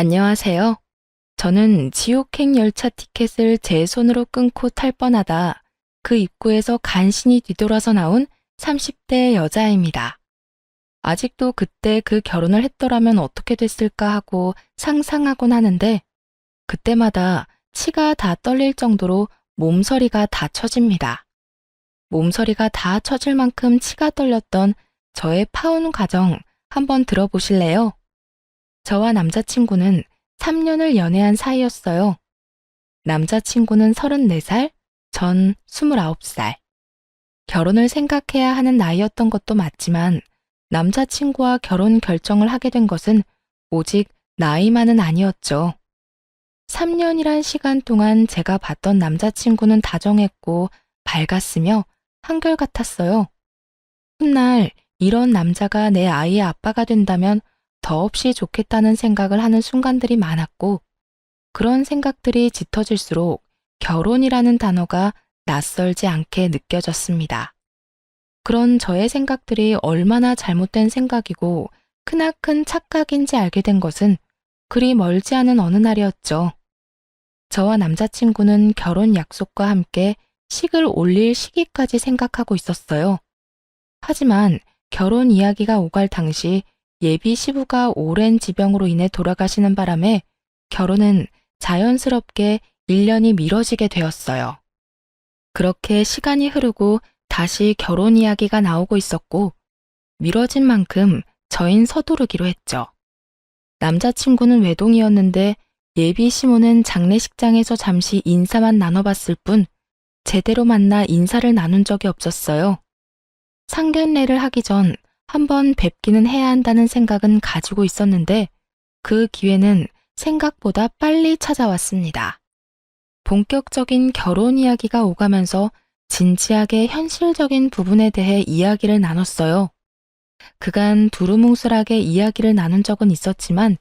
안녕하세요. 저는 지옥행 열차 티켓을 제 손으로 끊고 탈 뻔하다 그 입구에서 간신히 뒤돌아서 나온 30대 여자입니다. 아직도 그때 그 결혼을 했더라면 어떻게 됐을까 하고 상상하곤 하는데 그때마다 치가 다 떨릴 정도로 몸서리가 다 처집니다. 몸서리가 다 처질 만큼 치가 떨렸던 저의 파혼 과정 한번 들어보실래요? 저와 남자친구는 3년을 연애한 사이였어요. 남자친구는 34살, 전 29살. 결혼을 생각해야 하는 나이였던 것도 맞지만 남자친구와 결혼 결정을 하게 된 것은 오직 나이만은 아니었죠. 3년이란 시간 동안 제가 봤던 남자친구는 다정했고 밝았으며 한결같았어요. 훗날 이런 남자가 내 아이의 아빠가 된다면 더없이 좋겠다는 생각을 하는 순간들이 많았고 그런 생각들이 짙어질수록 결혼이라는 단어가 낯설지 않게 느껴졌습니다. 그런 저의 생각들이 얼마나 잘못된 생각이고 크나큰 착각인지 알게 된 것은 그리 멀지 않은 어느 날이었죠. 저와 남자친구는 결혼 약속과 함께 식을 올릴 시기까지 생각하고 있었어요. 하지만 결혼 이야기가 오갈 당시 예비 시부가 오랜 지병으로 인해 돌아가시는 바람에 결혼은 자연스럽게 1년이 미뤄지게 되었어요. 그렇게 시간이 흐르고 다시 결혼 이야기가 나오고 있었고 미뤄진 만큼 저흰 서두르기로 했죠. 남자친구는 외동이었는데 예비 시모는 장례식장에서 잠시 인사만 나눠봤을 뿐 제대로 만나 인사를 나눈 적이 없었어요. 상견례를 하기 전 한번 뵙기는 해야 한다는 생각은 가지고 있었는데 그 기회는 생각보다 빨리 찾아왔습니다. 본격적인 결혼 이야기가 오가면서 진지하게 현실적인 부분에 대해 이야기를 나눴어요. 그간 두루뭉술하게 이야기를 나눈 적은 있었지만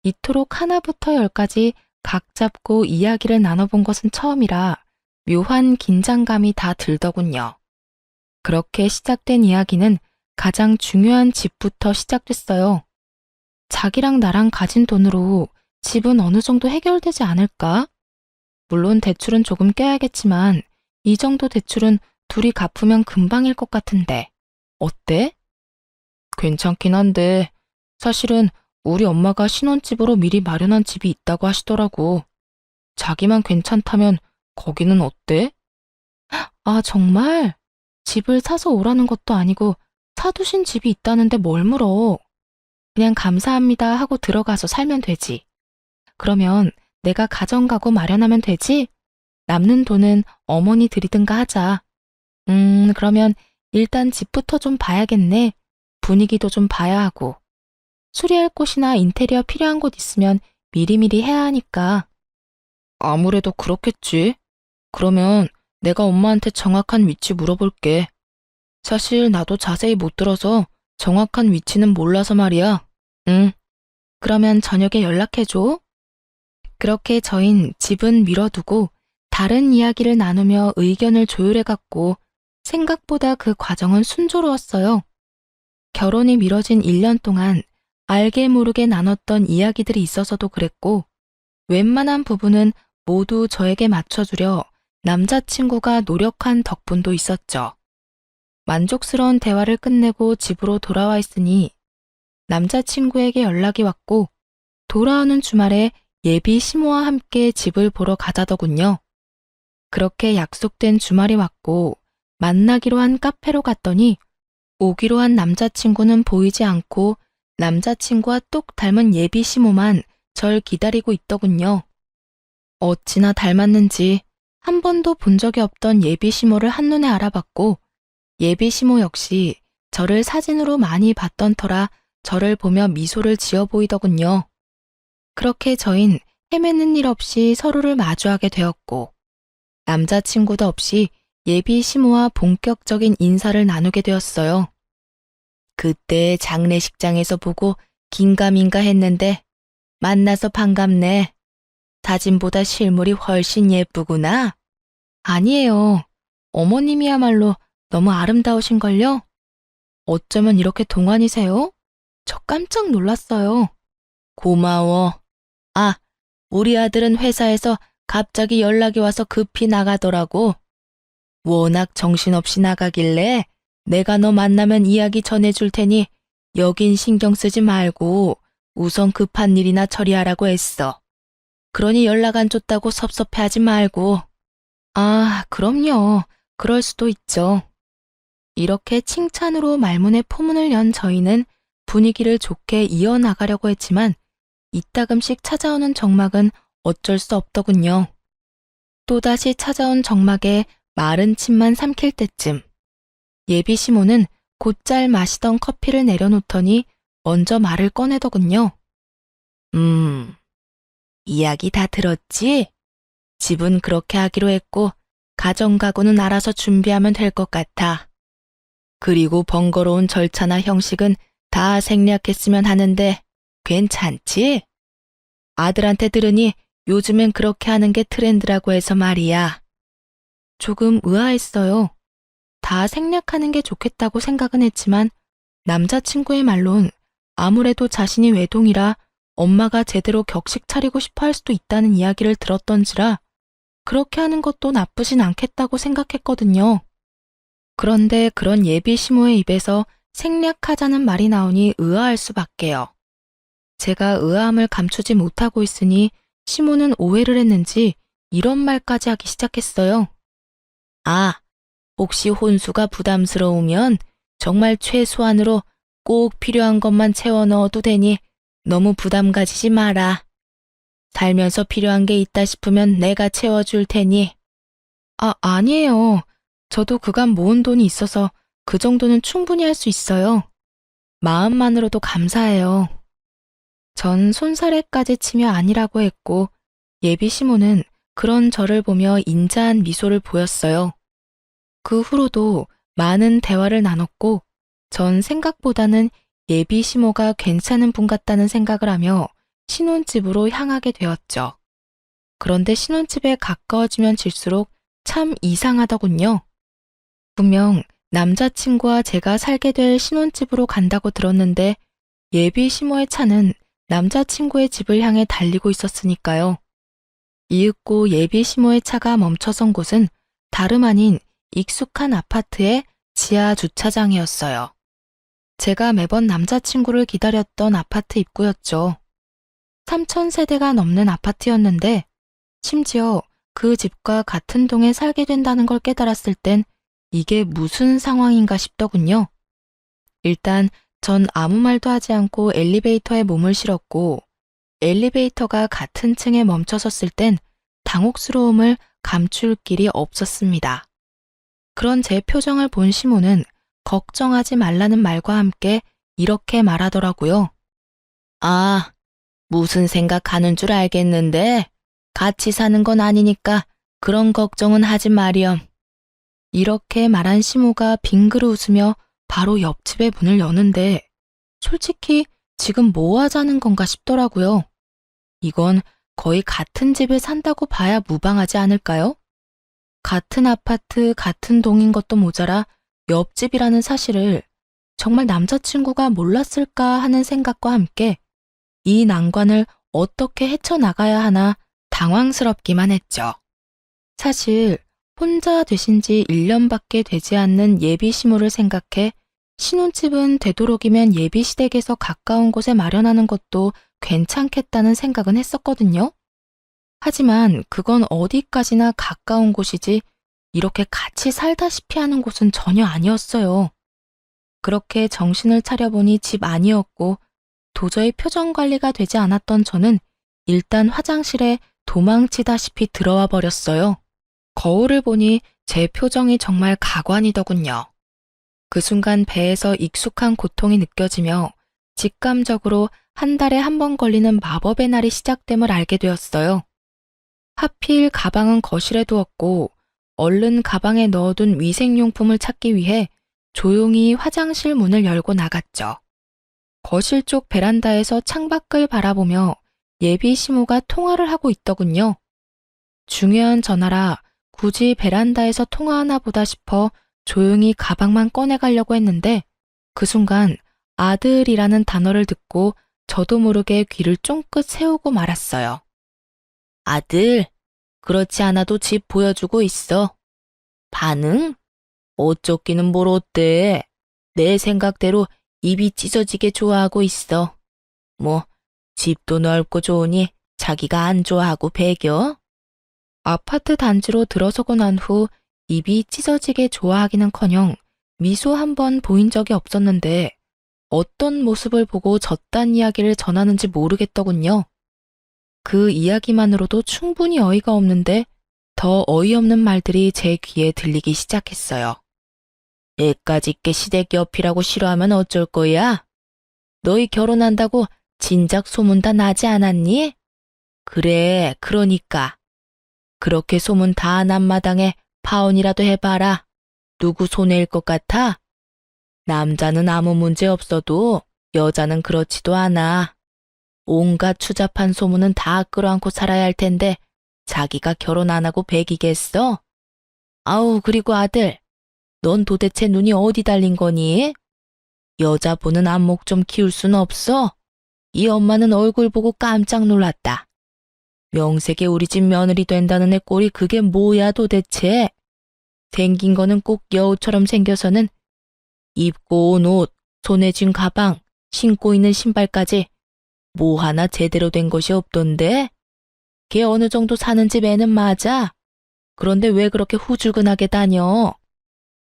이토록 하나부터 열까지 각 잡고 이야기를 나눠본 것은 처음이라 묘한 긴장감이 다 들더군요. 그렇게 시작된 이야기는 가장 중요한 집부터 시작됐어요. 자기랑 나랑 가진 돈으로 집은 어느 정도 해결되지 않을까? 물론 대출은 조금 껴야겠지만 이 정도 대출은 둘이 갚으면 금방일 것 같은데 어때? 괜찮긴 한데 사실은 우리 엄마가 신혼집으로 미리 마련한 집이 있다고 하시더라고. 자기만 괜찮다면 거기는 어때? 아, 정말? 집을 사서 오라는 것도 아니고 사두신 집이 있다는데 뭘 물어. 그냥 감사합니다 하고 들어가서 살면 되지. 그러면 내가 가정가구 마련하면 되지? 남는 돈은 어머니 드리든가 하자. 그러면 일단 집부터 좀 봐야겠네. 분위기도 좀 봐야 하고. 수리할 곳이나 인테리어 필요한 곳 있으면 미리미리 해야 하니까. 아무래도 그렇겠지. 그러면 내가 엄마한테 정확한 위치 물어볼게. 사실 나도 자세히 못 들어서 정확한 위치는 몰라서 말이야. 응. 그러면 저녁에 연락해줘. 그렇게 저흰 집은 미뤄두고 다른 이야기를 나누며 의견을 조율해갔고 생각보다 그 과정은 순조로웠어요. 결혼이 미뤄진 1년 동안 알게 모르게 나눴던 이야기들이 있어서도 그랬고 웬만한 부분은 모두 저에게 맞춰주려 남자친구가 노력한 덕분도 있었죠. 만족스러운 대화를 끝내고 집으로 돌아와 있으니 남자친구에게 연락이 왔고 돌아오는 주말에 예비 시모와 함께 집을 보러 가자더군요. 그렇게 약속된 주말이 왔고 만나기로 한 카페로 갔더니 오기로 한 남자친구는 보이지 않고 남자친구와 똑 닮은 예비 시모만 절 기다리고 있더군요. 어찌나 닮았는지 한 번도 본 적이 없던 예비 시모를 한눈에 알아봤고 예비 시모 역시 저를 사진으로 많이 봤던 터라 저를 보며 미소를 지어 보이더군요. 그렇게 저흰 헤매는 일 없이 서로를 마주하게 되었고 남자친구도 없이 예비 시모와 본격적인 인사를 나누게 되었어요. 그때 장례식장에서 보고 긴가민가 했는데 만나서 반갑네. 사진보다 실물이 훨씬 예쁘구나. 아니에요. 어머님이야말로 너무 아름다우신걸요? 어쩌면 이렇게 동안이세요? 저 깜짝 놀랐어요. 고마워. 아, 우리 아들은 회사에서 갑자기 연락이 와서 급히 나가더라고. 워낙 정신없이 나가길래 내가 너 만나면 이야기 전해줄 테니 여긴 신경 쓰지 말고 우선 급한 일이나 처리하라고 했어. 그러니 연락 안 줬다고 섭섭해하지 말고. 아, 그럼요. 그럴 수도 있죠. 이렇게 칭찬으로 말문에 포문을 연 저희는 분위기를 좋게 이어나가려고 했지만 이따금씩 찾아오는 정막은 어쩔 수 없더군요. 또다시 찾아온 정막에 마른 침만 삼킬 때쯤 예비 시모는 곧잘 마시던 커피를 내려놓더니 먼저 말을 꺼내더군요. 이야기 다 들었지? 집은 그렇게 하기로 했고 가정가구는 알아서 준비하면 될 것 같아. 그리고 번거로운 절차나 형식은 다 생략했으면 하는데 괜찮지? 아들한테 들으니 요즘엔 그렇게 하는 게 트렌드라고 해서 말이야. 조금 의아했어요. 다 생략하는 게 좋겠다고 생각은 했지만 남자친구의 말론 아무래도 자신이 외동이라 엄마가 제대로 격식 차리고 싶어 할 수도 있다는 이야기를 들었던지라 그렇게 하는 것도 나쁘진 않겠다고 생각했거든요. 그런데 그런 예비 시모의 입에서 생략하자는 말이 나오니 의아할 수밖에요. 제가 의아함을 감추지 못하고 있으니 시모는 오해를 했는지 이런 말까지 하기 시작했어요. 아, 혹시 혼수가 부담스러우면 정말 최소한으로 꼭 필요한 것만 채워 넣어도 되니 너무 부담 가지지 마라. 살면서 필요한 게 있다 싶으면 내가 채워줄 테니. 아니에요. 저도 그간 모은 돈이 있어서 그 정도는 충분히 할 수 있어요. 마음만으로도 감사해요. 전 손사래까지 치며 아니라고 했고 예비 시모는 그런 저를 보며 인자한 미소를 보였어요. 그 후로도 많은 대화를 나눴고 전 생각보다는 예비 시모가 괜찮은 분 같다는 생각을 하며 신혼집으로 향하게 되었죠. 그런데 신혼집에 가까워지면 질수록 참 이상하더군요. 분명 남자친구와 제가 살게 될 신혼집으로 간다고 들었는데 예비 시모의 차는 남자친구의 집을 향해 달리고 있었으니까요. 이윽고 예비 시모의 차가 멈춰선 곳은 다름 아닌 익숙한 아파트의 지하 주차장이었어요. 제가 매번 남자친구를 기다렸던 아파트 입구였죠. 3,000세대가 넘는 아파트였는데 심지어 그 집과 같은 동에 살게 된다는 걸 깨달았을 땐 이게 무슨 상황인가 싶더군요. 일단 전 아무 말도 하지 않고 엘리베이터에 몸을 실었고 엘리베이터가 같은 층에 멈춰섰을 땐 당혹스러움을 감출 길이 없었습니다. 그런 제 표정을 본 시모는 걱정하지 말라는 말과 함께 이렇게 말하더라고요. 아, 무슨 생각하는 줄 알겠는데 같이 사는 건 아니니까 그런 걱정은 하지 마렴. 이렇게 말한 시모가 빙그르 웃으며 바로 옆집의 문을 여는데 솔직히 지금 뭐 하자는 건가 싶더라고요. 이건 거의 같은 집에 산다고 봐야 무방하지 않을까요? 같은 아파트, 같은 동인 것도 모자라 옆집이라는 사실을 정말 남자친구가 몰랐을까 하는 생각과 함께 이 난관을 어떻게 헤쳐나가야 하나 당황스럽기만 했죠. 사실 혼자 되신 지 1년밖에 되지 않는 예비 시모를 생각해 신혼집은 되도록이면 예비 시댁에서 가까운 곳에 마련하는 것도 괜찮겠다는 생각은 했었거든요. 하지만 그건 어디까지나 가까운 곳이지 이렇게 같이 살다시피 하는 곳은 전혀 아니었어요. 그렇게 정신을 차려보니 집 아니었고 도저히 표정 관리가 되지 않았던 저는 일단 화장실에 도망치다시피 들어와 버렸어요. 거울을 보니 제 표정이 정말 가관이더군요. 그 순간 배에서 익숙한 고통이 느껴지며 직감적으로 한 달에 한 번 걸리는 마법의 날이 시작됨을 알게 되었어요. 하필 가방은 거실에 두었고 얼른 가방에 넣어둔 위생용품을 찾기 위해 조용히 화장실 문을 열고 나갔죠. 거실 쪽 베란다에서 창밖을 바라보며 예비 시모가 통화를 하고 있더군요. 중요한 전화라 굳이 베란다에서 통화하나 보다 싶어 조용히 가방만 꺼내가려고 했는데 그 순간 아들이라는 단어를 듣고 저도 모르게 귀를 쫑긋 세우고 말았어요. 아들, 그렇지 않아도 집 보여주고 있어. 반응? 어쩌기는 뭘 어때? 내 생각대로 입이 찢어지게 좋아하고 있어. 뭐, 집도 넓고 좋으니 자기가 안 좋아하고 배겨? 아파트 단지로 들어서고 난 후 입이 찢어지게 좋아하기는커녕 미소 한 번 보인 적이 없었는데 어떤 모습을 보고 저딴 이야기를 전하는지 모르겠더군요. 그 이야기만으로도 충분히 어이가 없는데 더 어이없는 말들이 제 귀에 들리기 시작했어요. 애까지 게 시댁 옆이라고 싫어하면 어쩔 거야? 너희 결혼한다고 진작 소문 다 나지 않았니? 그래, 그러니까. 그렇게 소문 다 난 마당에 파혼이라도 해봐라. 누구 손해일 것 같아? 남자는 아무 문제 없어도 여자는 그렇지도 않아. 온갖 추잡한 소문은 다 끌어안고 살아야 할 텐데 자기가 결혼 안 하고 배기겠어? 아우, 그리고 아들, 넌 도대체 눈이 어디 달린 거니? 여자 보는 안목 좀 키울 순 없어? 이 엄마는 얼굴 보고 깜짝 놀랐다. 명색에 우리 집 며느리 된다는 애 꼴이 그게 뭐야 도대체? 생긴 거는 꼭 여우처럼 생겨서는 입고 온 옷, 손에 쥔 가방, 신고 있는 신발까지 뭐 하나 제대로 된 것이 없던데? 걔 어느 정도 사는 집 애는 맞아. 그런데 왜 그렇게 후줄근하게 다녀?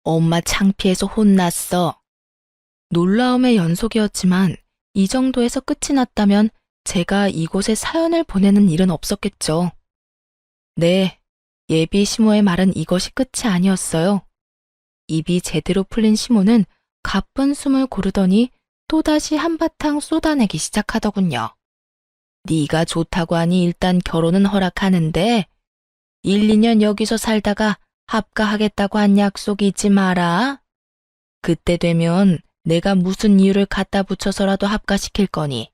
엄마 창피해서 혼났어. 놀라움의 연속이었지만 이 정도에서 끝이 났다면 제가 이곳에 사연을 보내는 일은 없었겠죠. 네, 예비 시모의 말은 이것이 끝이 아니었어요. 입이 제대로 풀린 시모는 가쁜 숨을 고르더니 또다시 한바탕 쏟아내기 시작하더군요. 네가 좋다고 하니 일단 결혼은 허락하는데 1, 2년 여기서 살다가 합가하겠다고 한 약속이 있지 마라. 그때 되면 내가 무슨 이유를 갖다 붙여서라도 합가시킬 거니.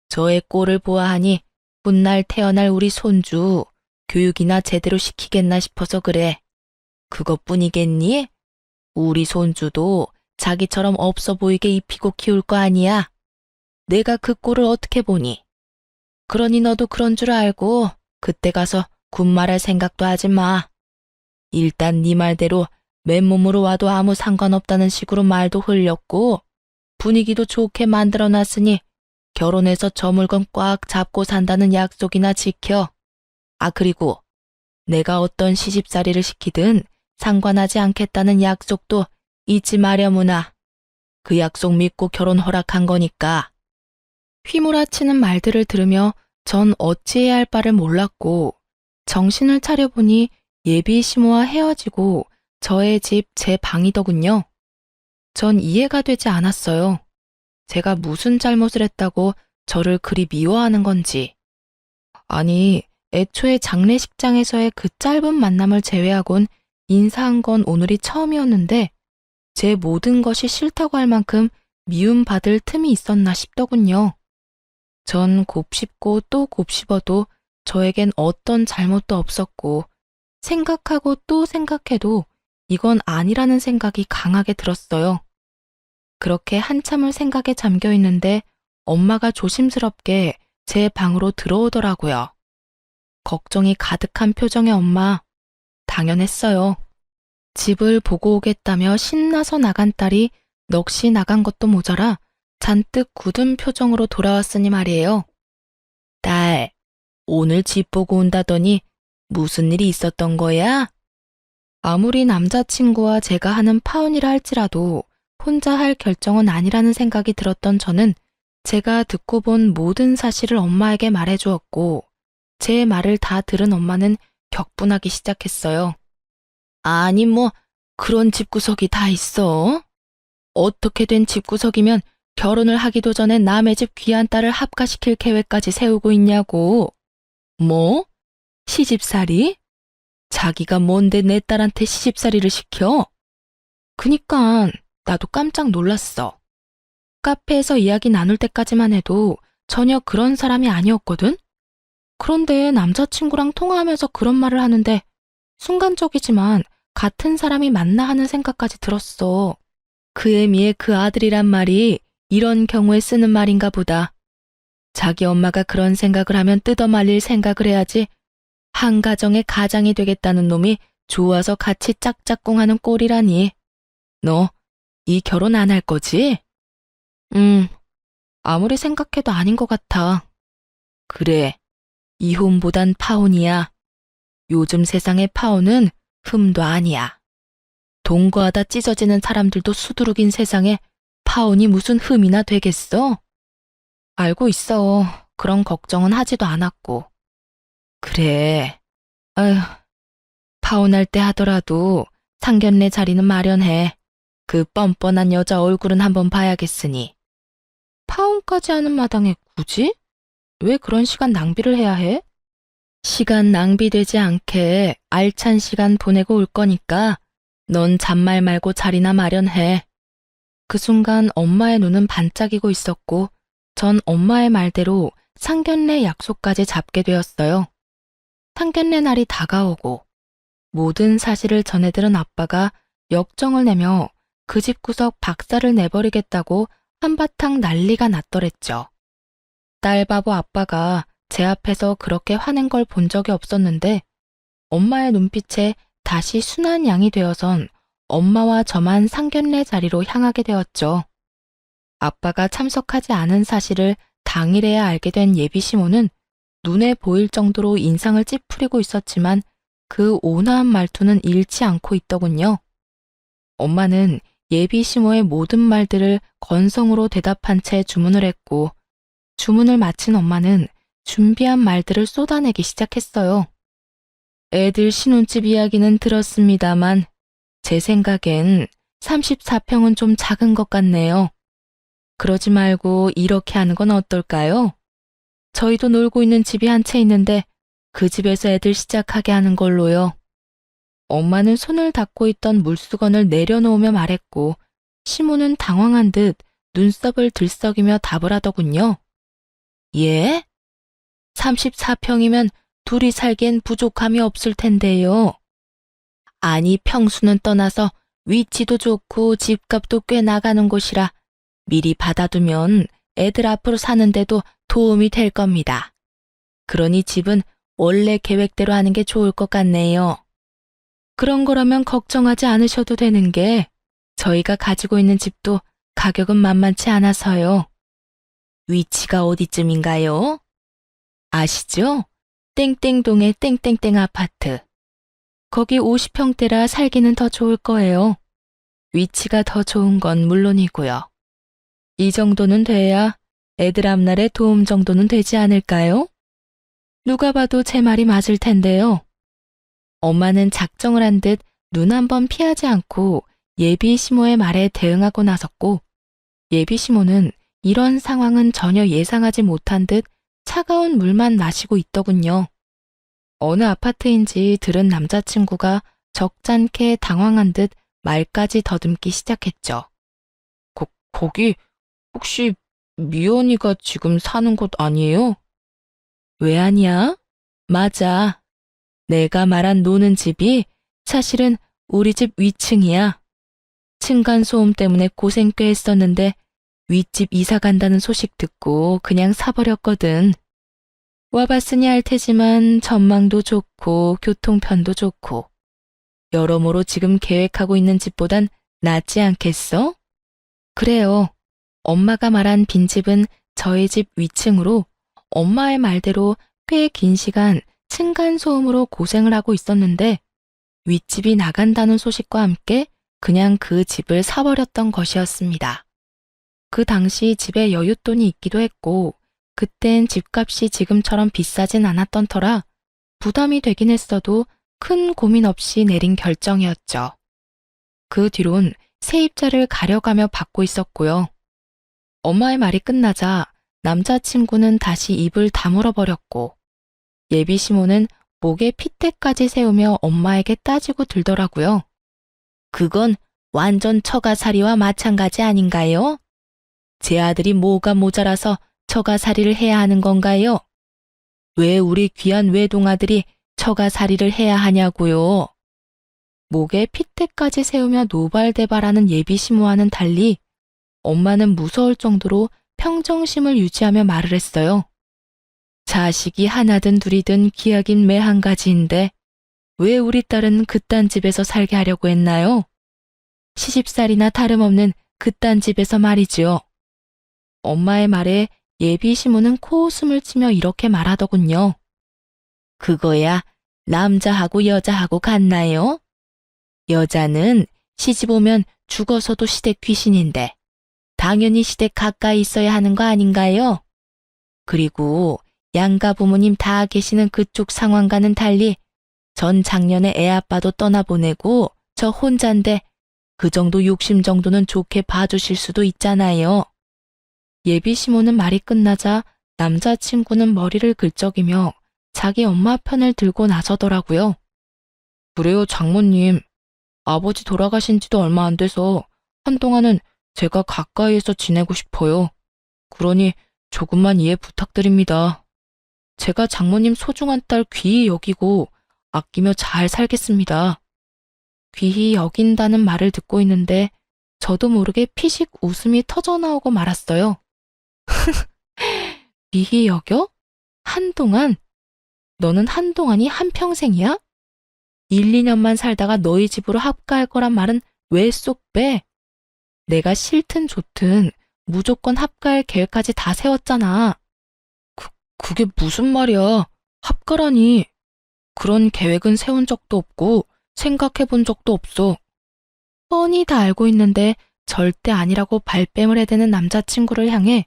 저의 꼴을 보아하니 훗날 태어날 우리 손주 교육이나 제대로 시키겠나 싶어서 그래. 그것뿐이겠니? 우리 손주도 자기처럼 없어 보이게 입히고 키울 거 아니야. 내가 그 꼴을 어떻게 보니? 그러니 너도 그런 줄 알고 그때 가서 군말할 생각도 하지 마. 일단 네 말대로 맨몸으로 와도 아무 상관없다는 식으로 말도 흘렸고 분위기도 좋게 만들어놨으니 결혼해서 저 물건 꽉 잡고 산다는 약속이나 지켜. 아, 그리고 내가 어떤 시집살이를 시키든 상관하지 않겠다는 약속도 잊지 마려무나. 그 약속 믿고 결혼 허락한 거니까. 휘몰아치는 말들을 들으며 전 어찌해야 할 바를 몰랐고 정신을 차려보니 예비 시모와 헤어지고 저의 집 제 방이더군요. 전 이해가 되지 않았어요. 제가 무슨 잘못을 했다고 저를 그리 미워하는 건지. 아니, 애초에 장례식장에서의 그 짧은 만남을 제외하곤 인사한 건 오늘이 처음이었는데 제 모든 것이 싫다고 할 만큼 미움받을 틈이 있었나 싶더군요. 전 곱씹고 또 곱씹어도 저에겐 어떤 잘못도 없었고 생각하고 또 생각해도 이건 아니라는 생각이 강하게 들었어요. 그렇게 한참을 생각에 잠겨 있는데 엄마가 조심스럽게 제 방으로 들어오더라고요. 걱정이 가득한 표정의 엄마. 당연했어요. 집을 보고 오겠다며 신나서 나간 딸이 넋이 나간 것도 모자라 잔뜩 굳은 표정으로 돌아왔으니 말이에요. 딸, 오늘 집 보고 온다더니 무슨 일이 있었던 거야? 아무리 남자친구와 제가 하는 파혼이라 할지라도 혼자 할 결정은 아니라는 생각이 들었던 저는 제가 듣고 본 모든 사실을 엄마에게 말해주었고 제 말을 다 들은 엄마는 격분하기 시작했어요. 아니 뭐 그런 집구석이 다 있어? 어떻게 된 집구석이면 결혼을 하기도 전에 남의 집 귀한 딸을 합가시킬 계획까지 세우고 있냐고. 뭐? 시집살이? 자기가 뭔데 내 딸한테 시집살이를 시켜? 그니깐 나도 깜짝 놀랐어. 카페에서 이야기 나눌 때까지만 해도 전혀 그런 사람이 아니었거든? 그런데 남자친구랑 통화하면서 그런 말을 하는데 순간적이지만 같은 사람이 맞나 하는 생각까지 들었어. 그 애미의 그 아들이란 말이 이런 경우에 쓰는 말인가 보다. 자기 엄마가 그런 생각을 하면 뜯어말릴 생각을 해야지. 한 가정의 가장이 되겠다는 놈이 좋아서 같이 짝짝꿍하는 꼴이라니. 너 이 결혼 안 할 거지? 아무리 생각해도 아닌 것 같아. 그래, 이혼보단 파혼이야. 요즘 세상의 파혼은 흠도 아니야. 동거하다 찢어지는 사람들도 수두룩인 세상에 파혼이 무슨 흠이나 되겠어? 알고 있어. 그런 걱정은 하지도 않았고. 그래. 아휴, 파혼할 때 하더라도 상견례 자리는 마련해. 그 뻔뻔한 여자 얼굴은 한번 봐야겠으니. 파혼까지 하는 마당에 굳이? 왜 그런 시간 낭비를 해야 해? 시간 낭비되지 않게 알찬 시간 보내고 올 거니까 넌 잔말 말고 자리나 마련해. 그 순간 엄마의 눈은 반짝이고 있었고 전 엄마의 말대로 상견례 약속까지 잡게 되었어요. 상견례 날이 다가오고 모든 사실을 전해들은 아빠가 역정을 내며 그 집구석 박살을 내버리겠다고 한바탕 난리가 났더랬죠. 딸바보 아빠가 제 앞에서 그렇게 화낸 걸 본 적이 없었는데 엄마의 눈빛에 다시 순한 양이 되어선 엄마와 저만 상견례 자리로 향하게 되었죠. 아빠가 참석하지 않은 사실을 당일에야 알게 된 예비 시모는 눈에 보일 정도로 인상을 찌푸리고 있었지만 그 온화한 말투는 잃지 않고 있더군요. 엄마는 예비 시모의 모든 말들을 건성으로 대답한 채 주문을 했고 주문을 마친 엄마는 준비한 말들을 쏟아내기 시작했어요. 애들 신혼집 이야기는 들었습니다만 제 생각엔 34평은 좀 작은 것 같네요. 그러지 말고 이렇게 하는 건 어떨까요? 저희도 놀고 있는 집이 한 채 있는데 그 집에서 애들 시작하게 하는 걸로요. 엄마는 손을 닦고 있던 물수건을 내려놓으며 말했고 시모는 당황한 듯 눈썹을 들썩이며 답을 하더군요. 예? 34평이면 둘이 살기엔 부족함이 없을 텐데요. 아니 평수는 떠나서 위치도 좋고 집값도 꽤 나가는 곳이라 미리 받아두면 애들 앞으로 사는데도 도움이 될 겁니다. 그러니 집은 원래 계획대로 하는 게 좋을 것 같네요. 그런 거라면 걱정하지 않으셔도 되는 게 저희가 가지고 있는 집도 가격은 만만치 않아서요. 위치가 어디쯤인가요? 아시죠? 땡땡동의 땡땡땡 아파트. 거기 50평대라 살기는 더 좋을 거예요. 위치가 더 좋은 건 물론이고요. 이 정도는 돼야 애들 앞날에 도움 정도는 되지 않을까요? 누가 봐도 제 말이 맞을 텐데요. 엄마는 작정을 한 듯 눈 한 번 피하지 않고 예비 시모의 말에 대응하고 나섰고 예비 시모는 이런 상황은 전혀 예상하지 못한 듯 차가운 물만 마시고 있더군요. 어느 아파트인지 들은 남자친구가 적잖게 당황한 듯 말까지 더듬기 시작했죠. 거기 혹시 미연이가 지금 사는 곳 아니에요? 왜 아니야? 맞아. 내가 말한 노는 집이 사실은 우리 집 위층이야. 층간소음 때문에 고생 꽤 했었는데 윗집 이사 간다는 소식 듣고 그냥 사버렸거든. 와봤으니 알 테지만 전망도 좋고 교통편도 좋고 여러모로 지금 계획하고 있는 집보단 낫지 않겠어? 그래요. 엄마가 말한 빈집은 저희 집 위층으로 엄마의 말대로 꽤 긴 시간 층간소음으로 고생을 하고 있었는데 윗집이 나간다는 소식과 함께 그냥 그 집을 사버렸던 것이었습니다. 그 당시 집에 여윳돈이 있기도 했고 그땐 집값이 지금처럼 비싸진 않았던 터라 부담이 되긴 했어도 큰 고민 없이 내린 결정이었죠. 그 뒤론 세입자를 가려가며 받고 있었고요. 엄마의 말이 끝나자 남자친구는 다시 입을 다물어 버렸고 예비 시모는 목에 핏대까지 세우며 엄마에게 따지고 들더라고요. 그건 완전 처가살이와 마찬가지 아닌가요? 제 아들이 뭐가 모자라서 처가살이를 해야 하는 건가요? 왜 우리 귀한 외동아들이 처가살이를 해야 하냐고요? 목에 핏대까지 세우며 노발대발하는 예비 시모와는 달리 엄마는 무서울 정도로 평정심을 유지하며 말을 했어요. 자식이 하나든 둘이든 기약인 매 한 가지인데 왜 우리 딸은 그딴 집에서 살게 하려고 했나요? 시집살이나 다름없는 그딴 집에서 말이지요. 엄마의 말에 예비 시모는 코웃음을 치며 이렇게 말하더군요. 그거야 남자하고 여자하고 같나요? 여자는 시집 오면 죽어서도 시댁 귀신인데 당연히 시댁 가까이 있어야 하는 거 아닌가요? 그리고 양가 부모님 다 계시는 그쪽 상황과는 달리 전 작년에 애아빠도 떠나보내고 저 혼잔데 그 정도 욕심 정도는 좋게 봐주실 수도 있잖아요. 예비 시모는 말이 끝나자 남자친구는 머리를 긁적이며 자기 엄마 편을 들고 나서더라고요. 그래요, 장모님. 아버지 돌아가신 지도 얼마 안 돼서 한동안은 제가 가까이에서 지내고 싶어요. 그러니 조금만 이해 부탁드립니다. 제가 장모님 소중한 딸 귀히 여기고 아끼며 잘 살겠습니다. 귀히 여긴다는 말을 듣고 있는데 저도 모르게 피식 웃음이 터져나오고 말았어요. 귀히 여겨? 한동안? 너는 한동안이 한평생이야? 1, 2년만 살다가 너희 집으로 합가할 거란 말은 왜 쏙 빼? 내가 싫든 좋든 무조건 합가할 계획까지 다 세웠잖아. 그게 무슨 말이야? 합가라니. 그런 계획은 세운 적도 없고 생각해 본 적도 없어. 뻔히 다 알고 있는데 절대 아니라고 발뺌을 해대는 남자친구를 향해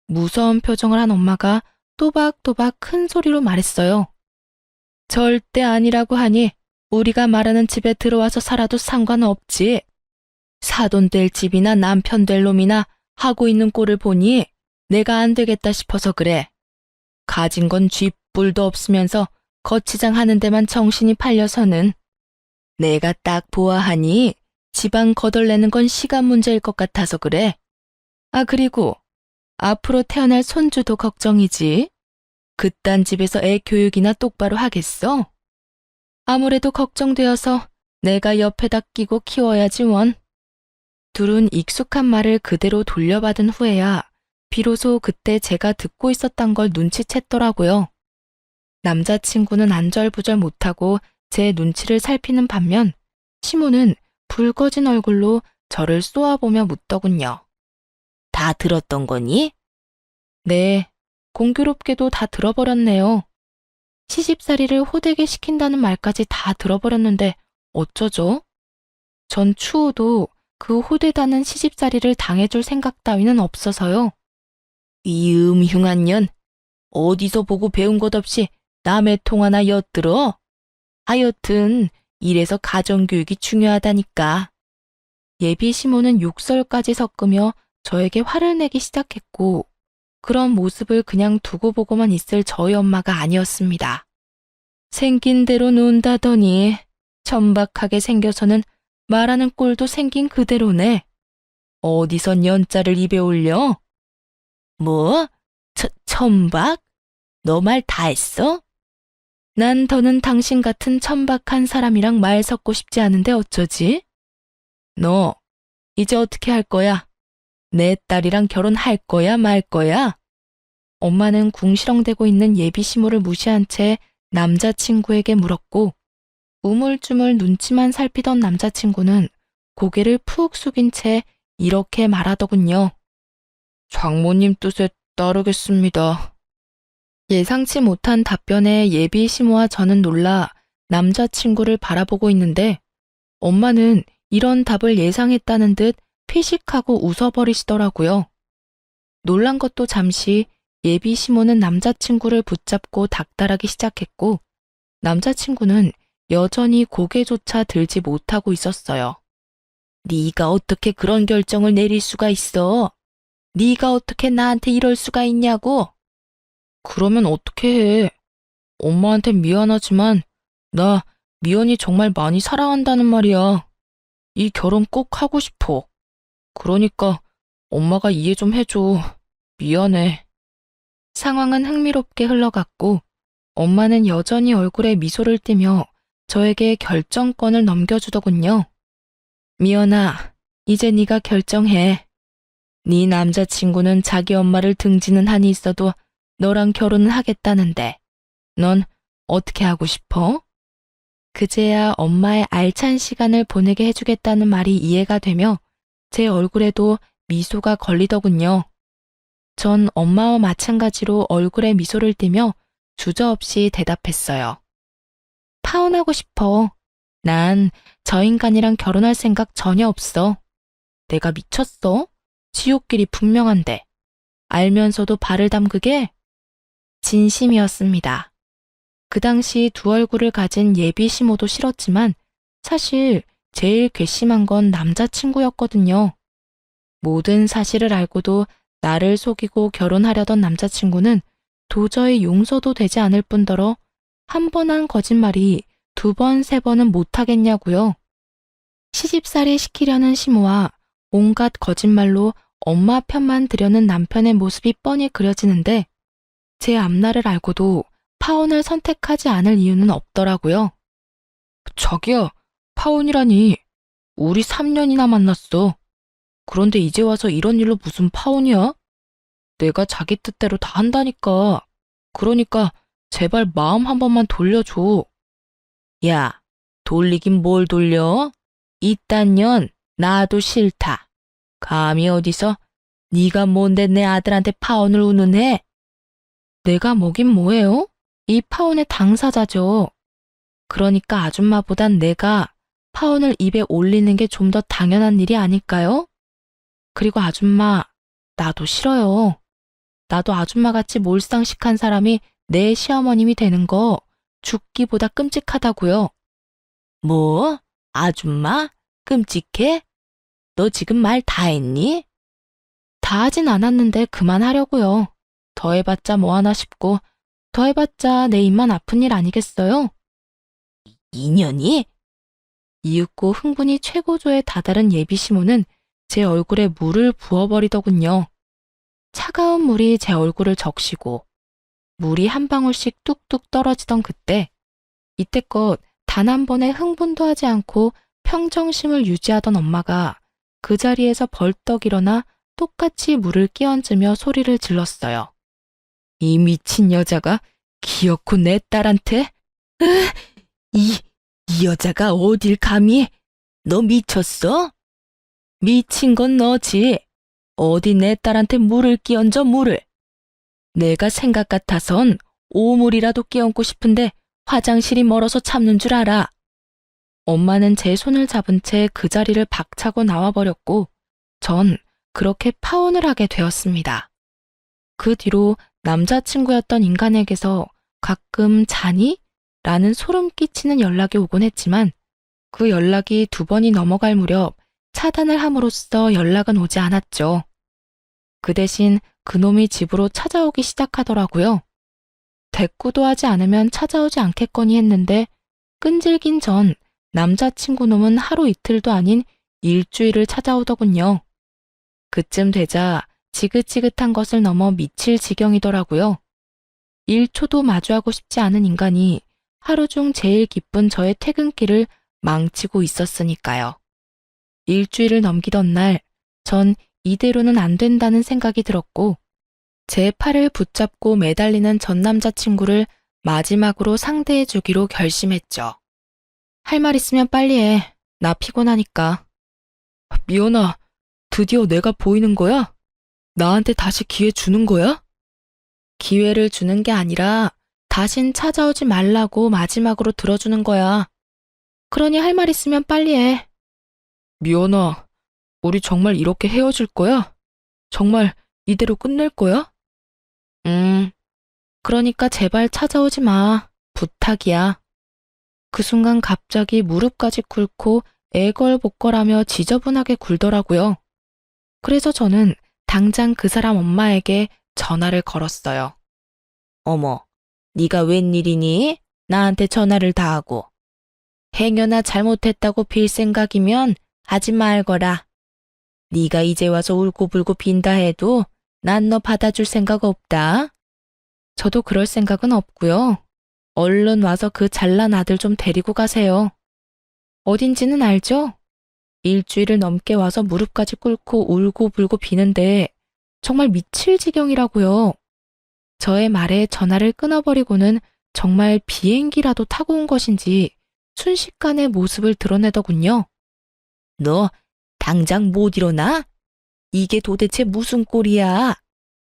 무서운 표정을 한 엄마가 또박또박 큰 소리로 말했어요. 절대 아니라고 하니 우리가 말하는 집에 들어와서 살아도 상관없지. 사돈 될 집이나 남편 될 놈이나 하고 있는 꼴을 보니 내가 안 되겠다 싶어서 그래. 가진 건 쥐뿔도 없으면서 거치장 하는 데만 정신이 팔려서는 내가 딱 보아하니 지방 거덜내는 건 시간 문제일 것 같아서 그래. 아, 그리고 앞으로 태어날 손주도 걱정이지. 그딴 집에서 애 교육이나 똑바로 하겠어? 아무래도 걱정되어서 내가 옆에다 끼고 키워야지 원. 둘은 익숙한 말을 그대로 돌려받은 후에야 비로소 그때 제가 듣고 있었던 걸 눈치챘더라고요. 남자친구는 안절부절 못하고 제 눈치를 살피는 반면 시모는 붉어진 얼굴로 저를 쏘아보며 묻더군요. 다 들었던 거니? 네, 공교롭게도 다 들어버렸네요. 시집살이를 호되게 시킨다는 말까지 다 들어버렸는데 어쩌죠? 전 추후도 그 호되다는 시집살이를 당해줄 생각 따위는 없어서요. 이 음흉한 년, 어디서 보고 배운 것 없이 남의 통 하나 엿들어? 하여튼 이래서 가정교육이 중요하다니까. 예비 시모는 욕설까지 섞으며 저에게 화를 내기 시작했고 그런 모습을 그냥 두고 보고만 있을 저희 엄마가 아니었습니다. 생긴 대로 논다더니 천박하게 생겨서는 말하는 꼴도 생긴 그대로네. 어디선 연자를 입에 올려? 뭐? 천박? 너 말 다 했어? 난 더는 당신 같은 천박한 사람이랑 말 섞고 싶지 않은데 어쩌지? 너 이제 어떻게 할 거야? 내 딸이랑 결혼할 거야 말 거야? 엄마는 궁시렁대고 있는 예비 시모를 무시한 채 남자친구에게 물었고 우물쭈물 눈치만 살피던 남자친구는 고개를 푹 숙인 채 이렇게 말하더군요. 장모님 뜻에 따르겠습니다. 예상치 못한 답변에 예비 시모와 저는 놀라 남자친구를 바라보고 있는데 엄마는 이런 답을 예상했다는 듯 피식하고 웃어버리시더라고요. 놀란 것도 잠시 예비 시모는 남자친구를 붙잡고 닥달하기 시작했고 남자친구는 여전히 고개조차 들지 못하고 있었어요. 네가 어떻게 그런 결정을 내릴 수가 있어? 네가 어떻게 나한테 이럴 수가 있냐고? 그러면 어떻게 해? 엄마한텐 미안하지만 나 미연이 정말 많이 사랑한다는 말이야. 이 결혼 꼭 하고 싶어. 그러니까 엄마가 이해 좀 해줘. 미안해. 상황은 흥미롭게 흘러갔고 엄마는 여전히 얼굴에 미소를 띠며 저에게 결정권을 넘겨주더군요. 미연아, 이제 네가 결정해. 네 남자친구는 자기 엄마를 등지는 한이 있어도 너랑 결혼은 하겠다는데 넌 어떻게 하고 싶어? 그제야 엄마의 알찬 시간을 보내게 해주겠다는 말이 이해가 되며 제 얼굴에도 미소가 걸리더군요. 전 엄마와 마찬가지로 얼굴에 미소를 띠며 주저없이 대답했어요. 파혼하고 싶어. 난 저 인간이랑 결혼할 생각 전혀 없어. 내가 미쳤어? 지옥길이 분명한데. 알면서도 발을 담그게? 진심이었습니다. 그 당시 두 얼굴을 가진 예비 시모도 싫었지만 사실 제일 괘씸한 건 남자친구였거든요. 모든 사실을 알고도 나를 속이고 결혼하려던 남자친구는 도저히 용서도 되지 않을 뿐더러 한 번 한 거짓말이 두 번, 세 번은 못하겠냐고요. 시집살이 시키려는 시모와 온갖 거짓말로 엄마 편만 들여는 남편의 모습이 뻔히 그려지는데 제 앞날을 알고도 파혼을 선택하지 않을 이유는 없더라고요. 자기야, 파혼이라니. 우리 3년이나 만났어. 그런데 이제 와서 이런 일로 무슨 파혼이야? 내가 자기 뜻대로 다 한다니까. 그러니까 제발 마음 한 번만 돌려줘. 야, 돌리긴 뭘 돌려? 이딴 년 나도 싫다. 감히 어디서 네가 뭔데 내 아들한테 파혼을 운운해? 내가 뭐긴 뭐예요? 이 파혼의 당사자죠. 그러니까 아줌마보단 내가 파혼을 입에 올리는 게 좀 더 당연한 일이 아닐까요? 그리고 아줌마, 나도 싫어요. 나도 아줌마같이 몰상식한 사람이 내 시어머님이 되는 거 죽기보다 끔찍하다고요. 뭐? 아줌마? 끔찍해? 너 지금 말 다 했니? 다 하진 않았는데 그만하려고요. 더 해봤자 뭐하나 싶고 더 해봤자 내 입만 아픈 일 아니겠어요? 인연이? 이윽고 흥분이 최고조에 다다른 예비 시모는 제 얼굴에 물을 부어버리더군요. 차가운 물이 제 얼굴을 적시고 물이 한 방울씩 뚝뚝 떨어지던 그때 이때껏 단 한 번의 흥분도 하지 않고 평정심을 유지하던 엄마가 그 자리에서 벌떡 일어나 똑같이 물을 끼얹으며 소리를 질렀어요. 이 미친 여자가 기어코 내 딸한테? 이 여자가 어딜 감히? 너 미쳤어? 미친 건 너지. 어디 내 딸한테 물을 끼얹어 물을. 내가 생각 같아선 오물이라도 끼얹고 싶은데 화장실이 멀어서 참는 줄 알아. 엄마는 제 손을 잡은 채 그 자리를 박차고 나와버렸고 전 그렇게 파혼을 하게 되었습니다. 그 뒤로 남자친구였던 인간에게서 가끔 자니? 라는 소름 끼치는 연락이 오곤 했지만 그 연락이 2번이 넘어갈 무렵 차단을 함으로써 연락은 오지 않았죠. 그 대신 그놈이 집으로 찾아오기 시작하더라고요. 대꾸도 하지 않으면 찾아오지 않겠거니 했는데 끈질긴 전 남자친구 놈은 하루 이틀도 아닌 일주일을 찾아오더군요. 그쯤 되자 지긋지긋한 것을 넘어 미칠 지경이더라고요. 1초도 마주하고 싶지 않은 인간이 하루 중 제일 기쁜 저의 퇴근길을 망치고 있었으니까요. 일주일을 넘기던 날, 전 이대로는 안 된다는 생각이 들었고, 제 팔을 붙잡고 매달리는 전 남자친구를 마지막으로 상대해 주기로 결심했죠. 할 말 있으면 빨리 해. 나 피곤하니까. 미연아, 드디어 내가 보이는 거야? 나한테 다시 기회 주는 거야? 기회를 주는 게 아니라 다신 찾아오지 말라고 마지막으로 들어주는 거야. 그러니 할 말 있으면 빨리 해. 미연아, 우리 정말 이렇게 헤어질 거야? 정말 이대로 끝낼 거야? 그러니까 제발 찾아오지 마. 부탁이야. 그 순간 갑자기 무릎까지 꿇고 애걸복걸하며 지저분하게 굴더라고요. 그래서 저는 당장 그 사람 엄마에게 전화를 걸었어요. 어머, 네가 웬일이니? 나한테 전화를 다 하고. 행여나 잘못했다고 빌 생각이면 하지 말거라. 네가 이제 와서 울고불고 빈다 해도 난 너 받아줄 생각 없다. 저도 그럴 생각은 없고요. 얼른 와서 그 잘난 아들 좀 데리고 가세요. 어딘지는 알죠? 일주일을 넘게 와서 무릎까지 꿇고 울고불고 비는데 정말 미칠 지경이라고요. 저의 말에 전화를 끊어버리고는 정말 비행기라도 타고 온 것인지 순식간에 모습을 드러내더군요. 너 당장 못 일어나? 이게 도대체 무슨 꼴이야?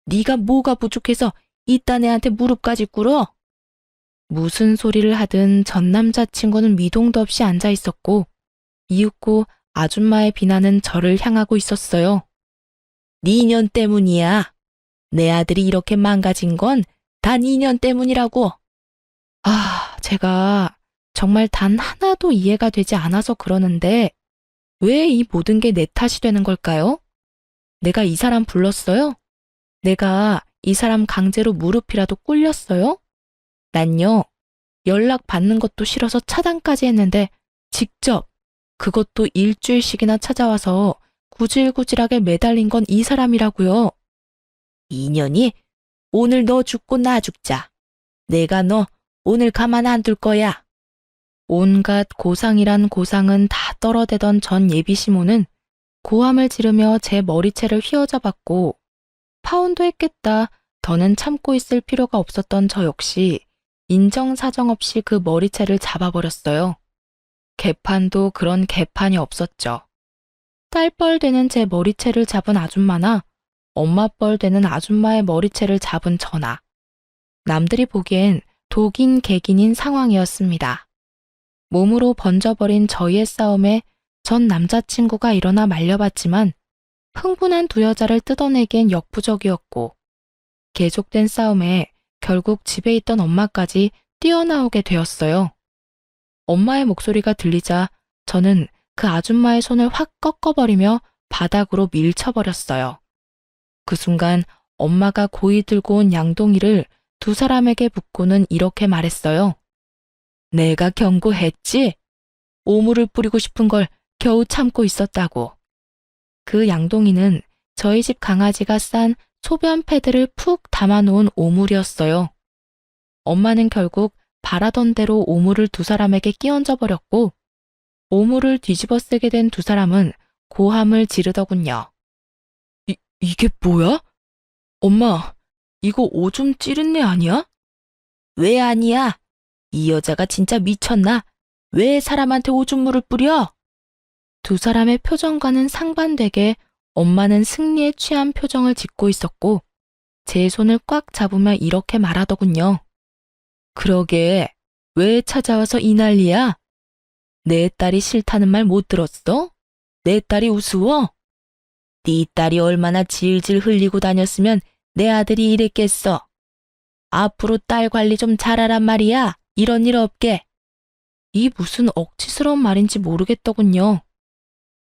네가 뭐가 부족해서 이딴 애한테 무릎까지 꿇어? 무슨 소리를 하든 전 남자친구는 미동도 없이 앉아 있었고 이윽고 아줌마의 비난은 저를 향하고 있었어요. 네 년 때문이야. 내 아들이 이렇게 망가진 건 다 네 년 때문이라고. 제가 정말 단 하나도 이해가 되지 않아서 그러는데 왜 이 모든 게 내 탓이 되는 걸까요? 내가 이 사람 불렀어요? 내가 이 사람 강제로 무릎이라도 꿇렸어요? 난요, 연락 받는 것도 싫어서 차단까지 했는데 직접 그것도 일주일씩이나 찾아와서 구질구질하게 매달린 건 이 사람이라고요. 인연이 오늘 너 죽고 나 죽자. 내가 너 오늘 가만 안 둘 거야. 온갖 고상이란 고상은 다 떨어대던 전 예비시모는 고함을 지르며 제 머리채를 휘어잡았고 파혼도 했겠다. 더는 참고 있을 필요가 없었던 저 역시 인정사정 없이 그 머리채를 잡아버렸어요. 개판도 그런 개판이 없었죠. 딸뻘 되는 제 머리채를 잡은 아줌마나 엄마뻘 되는 아줌마의 머리채를 잡은 저나 남들이 보기엔 독인 객인인 상황이었습니다. 몸으로 번져버린 저희의 싸움에 전 남자친구가 일어나 말려봤지만 흥분한 두 여자를 뜯어내기엔 역부족이었고 계속된 싸움에 결국 집에 있던 엄마까지 뛰어나오게 되었어요. 엄마의 목소리가 들리자 저는 그 아줌마의 손을 확 꺾어버리며 바닥으로 밀쳐버렸어요. 그 순간 엄마가 고이 들고 온 양동이를 두 사람에게 붓고는 이렇게 말했어요. 내가 경고했지? 오물을 뿌리고 싶은 걸 겨우 참고 있었다고. 그 양동이는 저희 집 강아지가 싼 소변 패드를 푹 담아놓은 오물이었어요. 엄마는 결국 바라던 대로 오물을 두 사람에게 끼얹어 버렸고 오물을 뒤집어 쓰게 된 두 사람은 고함을 지르더군요. 이게 뭐야? 엄마, 이거 오줌 찌른 내 아니야? 왜 아니야? 이 여자가 진짜 미쳤나? 왜 사람한테 오줌물을 뿌려? 두 사람의 표정과는 상반되게 엄마는 승리에 취한 표정을 짓고 있었고 제 손을 꽉 잡으며 이렇게 말하더군요. 그러게, 왜 찾아와서 이 난리야? 내 딸이 싫다는 말 못 들었어? 내 딸이 우스워? 네 딸이 얼마나 질질 흘리고 다녔으면 내 아들이 이랬겠어. 앞으로 딸 관리 좀 잘하란 말이야. 이런 일 없게. 이 무슨 억지스러운 말인지 모르겠더군요.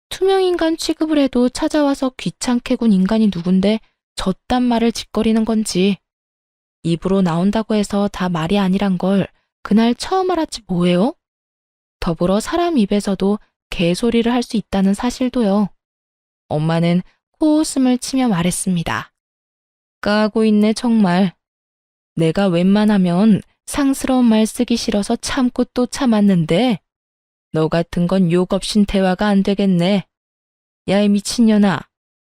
투명인간 취급을 해도 찾아와서 귀찮게 군 인간이 누군데 저딴 말을 짓거리는 건지. 입으로 나온다고 해서 다 말이 아니란 걸 그날 처음 알았지 뭐예요? 더불어 사람 입에서도 개소리를 할 수 있다는 사실도요. 엄마는 코웃음을 치며 말했습니다. 까고 있네 정말. 내가 웬만하면 상스러운 말 쓰기 싫어서 참고 또 참았는데 너 같은 건 욕 없인 대화가 안 되겠네. 야, 이 미친년아,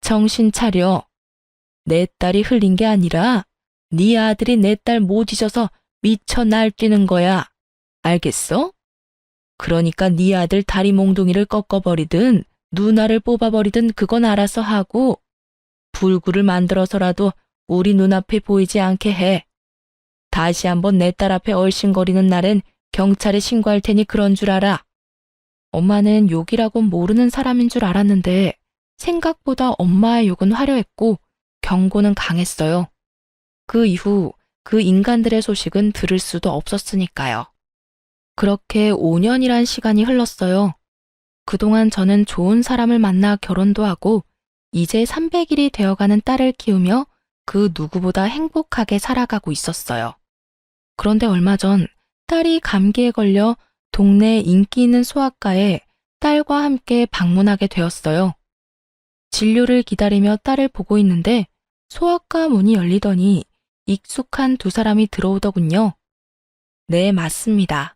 정신 차려. 내 딸이 흘린 게 아니라 네 아들이 내 딸 못 잊어서 미쳐 날뛰는 거야. 알겠어? 그러니까 네 아들 다리 몽둥이를 꺾어버리든 누나를 뽑아버리든 그건 알아서 하고 불구를 만들어서라도 우리 눈앞에 보이지 않게 해. 다시 한번 내 딸 앞에 얼씬거리는 날엔 경찰에 신고할 테니 그런 줄 알아. 엄마는 욕이라고 모르는 사람인 줄 알았는데 생각보다 엄마의 욕은 화려했고 경고는 강했어요. 그 이후 그 인간들의 소식은 들을 수도 없었으니까요. 그렇게 5년이란 시간이 흘렀어요. 그동안 저는 좋은 사람을 만나 결혼도 하고 이제 300일이 되어가는 딸을 키우며 그 누구보다 행복하게 살아가고 있었어요. 그런데 얼마 전 딸이 감기에 걸려 동네 인기 있는 소아과에 딸과 함께 방문하게 되었어요. 진료를 기다리며 딸을 보고 있는데 소아과 문이 열리더니 익숙한 두 사람이 들어오더군요. 네, 맞습니다.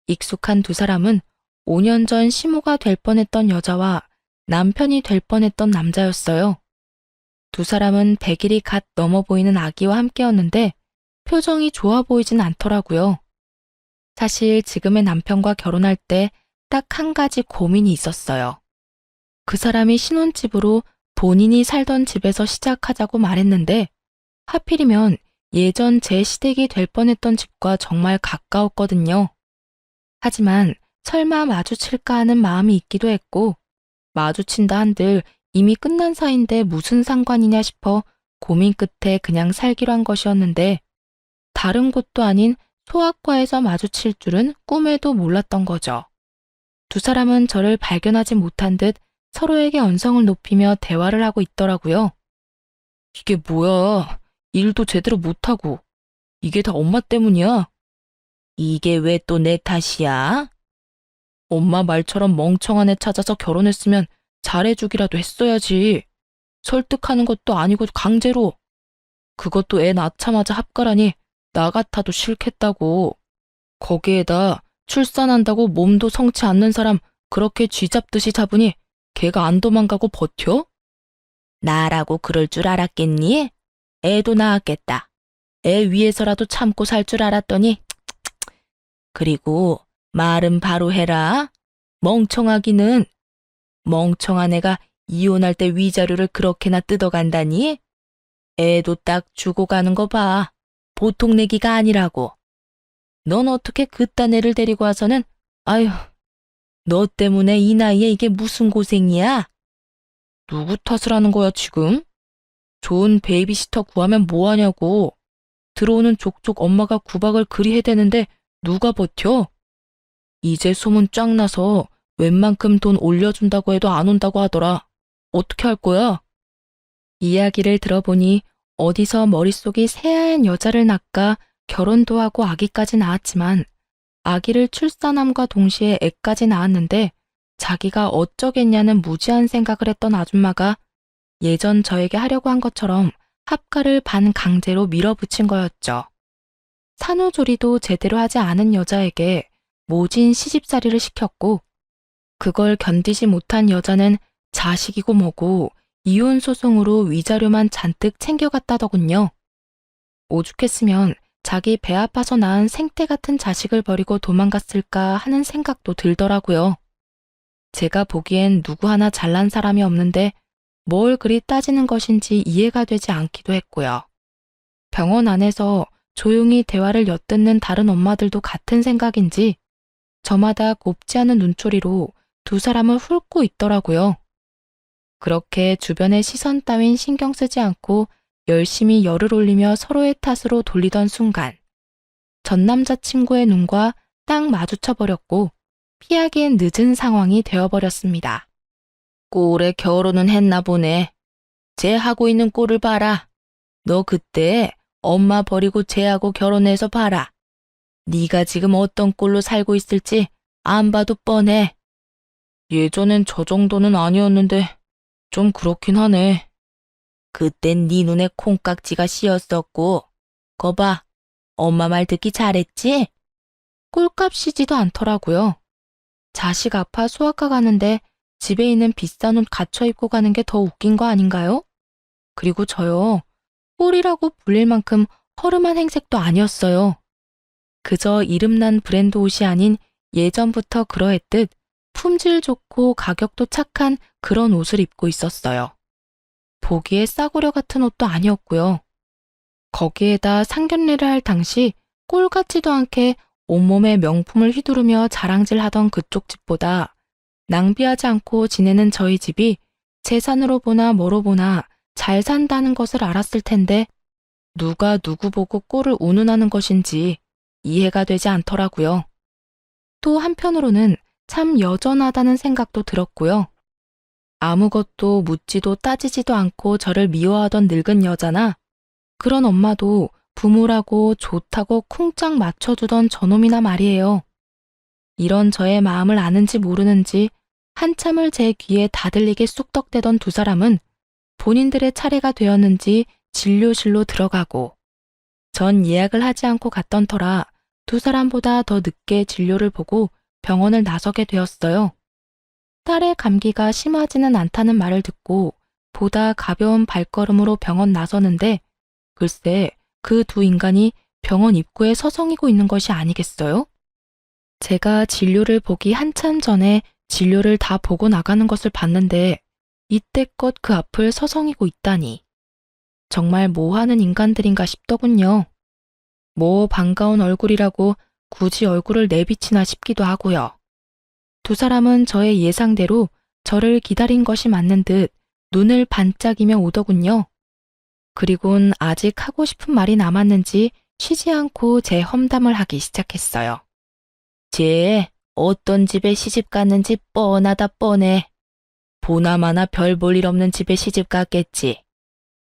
익숙한 두 사람은 5년 전 시모가 될 뻔했던 여자와 남편이 될 뻔했던 남자였어요. 두 사람은 100일이 갓 넘어 보이는 아기와 함께였는데 표정이 좋아 보이진 않더라고요. 사실 지금의 남편과 결혼할 때 딱 한 가지 고민이 있었어요. 그 사람이 신혼집으로 본인이 살던 집에서 시작하자고 말했는데 하필이면 예전 제 시댁이 될 뻔했던 집과 정말 가까웠거든요. 하지만 설마 마주칠까 하는 마음이 있기도 했고 마주친다 한들 이미 끝난 사이인데 무슨 상관이냐 싶어 고민 끝에 그냥 살기로 한 것이었는데 다른 곳도 아닌 소아과에서 마주칠 줄은 꿈에도 몰랐던 거죠. 두 사람은 저를 발견하지 못한 듯 서로에게 언성을 높이며 대화를 하고 있더라고요. 이게 뭐야? 일도 제대로 못하고. 이게 다 엄마 때문이야. 이게 왜 또 내 탓이야? 엄마 말처럼 멍청한 애 찾아서 결혼했으면 잘해주기라도 했어야지. 설득하는 것도 아니고 강제로. 그것도 애 낳자마자 합가라니 나 같아도 싫겠다고. 거기에다 출산한다고 몸도 성치 않는 사람 그렇게 쥐잡듯이 잡으니 걔가 안 도망가고 버텨? 나라고 그럴 줄 알았겠니? 애도 낳았겠다. 애 위해서라도 참고 살 줄 알았더니 그리고 말은 바로 해라. 멍청하기는. 멍청한 애가 이혼할 때 위자료를 그렇게나 뜯어간다니? 애도 딱 주고 가는 거 봐. 보통 내기가 아니라고. 넌 어떻게 그딴 애를 데리고 와서는 아휴, 너 때문에 이 나이에 이게 무슨 고생이야? 누구 탓을 하는 거야 지금? 좋은 베이비시터 구하면 뭐하냐고. 들어오는 족족 엄마가 구박을 그리 해대는데 누가 버텨? 이제 소문 쫙 나서 웬만큼 돈 올려준다고 해도 안 온다고 하더라. 어떻게 할 거야? 이야기를 들어보니 어디서 머릿속이 새하얀 여자를 낳까 결혼도 하고 아기까지 낳았지만 아기를 출산함과 동시에 애까지 낳았는데 자기가 어쩌겠냐는 무지한 생각을 했던 아줌마가 예전 저에게 하려고 한 것처럼 합가를 반강제로 밀어붙인 거였죠. 산후조리도 제대로 하지 않은 여자에게 모진 시집살이를 시켰고 그걸 견디지 못한 여자는 자식이고 뭐고 이혼 소송으로 위자료만 잔뜩 챙겨갔다더군요. 오죽했으면 자기 배 아파서 낳은 생태 같은 자식을 버리고 도망갔을까 하는 생각도 들더라고요. 제가 보기엔 누구 하나 잘난 사람이 없는데 뭘 그리 따지는 것인지 이해가 되지 않기도 했고요. 병원 안에서 조용히 대화를 엿듣는 다른 엄마들도 같은 생각인지 저마다 곱지 않은 눈초리로 두 사람을 훑고 있더라고요. 그렇게 주변의 시선 따윈 신경 쓰지 않고 열심히 열을 올리며 서로의 탓으로 돌리던 순간 전 남자친구의 눈과 딱 마주쳐버렸고 피하기엔 늦은 상황이 되어버렸습니다. 꼴에 결혼은 했나 보네. 쟤 하고 있는 꼴을 봐라. 너 그때 엄마 버리고 쟤하고 결혼해서 봐라. 네가 지금 어떤 꼴로 살고 있을지 안 봐도 뻔해. 예전엔 저 정도는 아니었는데 좀 그렇긴 하네. 그땐 네 눈에 콩깍지가 씌었었고 거봐, 엄마 말 듣기 잘했지? 꼴값이지도 않더라고요. 자식 아파 소아과 가는데 집에 있는 비싼 옷 갖춰 입고 가는 게 더 웃긴 거 아닌가요? 그리고 저요, 꼴이라고 불릴 만큼 허름한 행색도 아니었어요. 그저 이름난 브랜드 옷이 아닌 예전부터 그러했듯 품질 좋고 가격도 착한 그런 옷을 입고 있었어요. 보기에 싸구려 같은 옷도 아니었고요. 거기에다 상견례를 할 당시 꼴 같지도 않게 온몸에 명품을 휘두르며 자랑질하던 그쪽 집보다 낭비하지 않고 지내는 저희 집이 재산으로 보나 뭐로 보나 잘 산다는 것을 알았을 텐데 누가 누구 보고 꼴을 운운하는 것인지 이해가 되지 않더라고요. 또 한편으로는 참 여전하다는 생각도 들었고요. 아무것도 묻지도 따지지도 않고 저를 미워하던 늙은 여자나 그런 엄마도 부모라고 좋다고 쿵짝 맞춰주던 저놈이나 말이에요. 이런 저의 마음을 아는지 모르는지 한참을 제 귀에 다들리게 쑥덕대던 두 사람은 본인들의 차례가 되었는지 진료실로 들어가고 전 예약을 하지 않고 갔던 터라 두 사람보다 더 늦게 진료를 보고 병원을 나서게 되었어요. 딸의 감기가 심하지는 않다는 말을 듣고 보다 가벼운 발걸음으로 병원 나서는데 글쎄 그 두 인간이 병원 입구에 서성이고 있는 것이 아니겠어요? 제가 진료를 보기 한참 전에 진료를 다 보고 나가는 것을 봤는데 이때껏 그 앞을 서성이고 있다니. 정말 뭐 하는 인간들인가 싶더군요. 뭐 반가운 얼굴이라고 굳이 얼굴을 내비치나 싶기도 하고요. 두 사람은 저의 예상대로 저를 기다린 것이 맞는 듯 눈을 반짝이며 오더군요. 그리곤 아직 하고 싶은 말이 남았는지 쉬지 않고 제 험담을 하기 시작했어요. 쟤 어떤 집에 시집 갔는지 뻔하다 뻔해. 보나마나 별 볼 일 없는 집에 시집 갔겠지.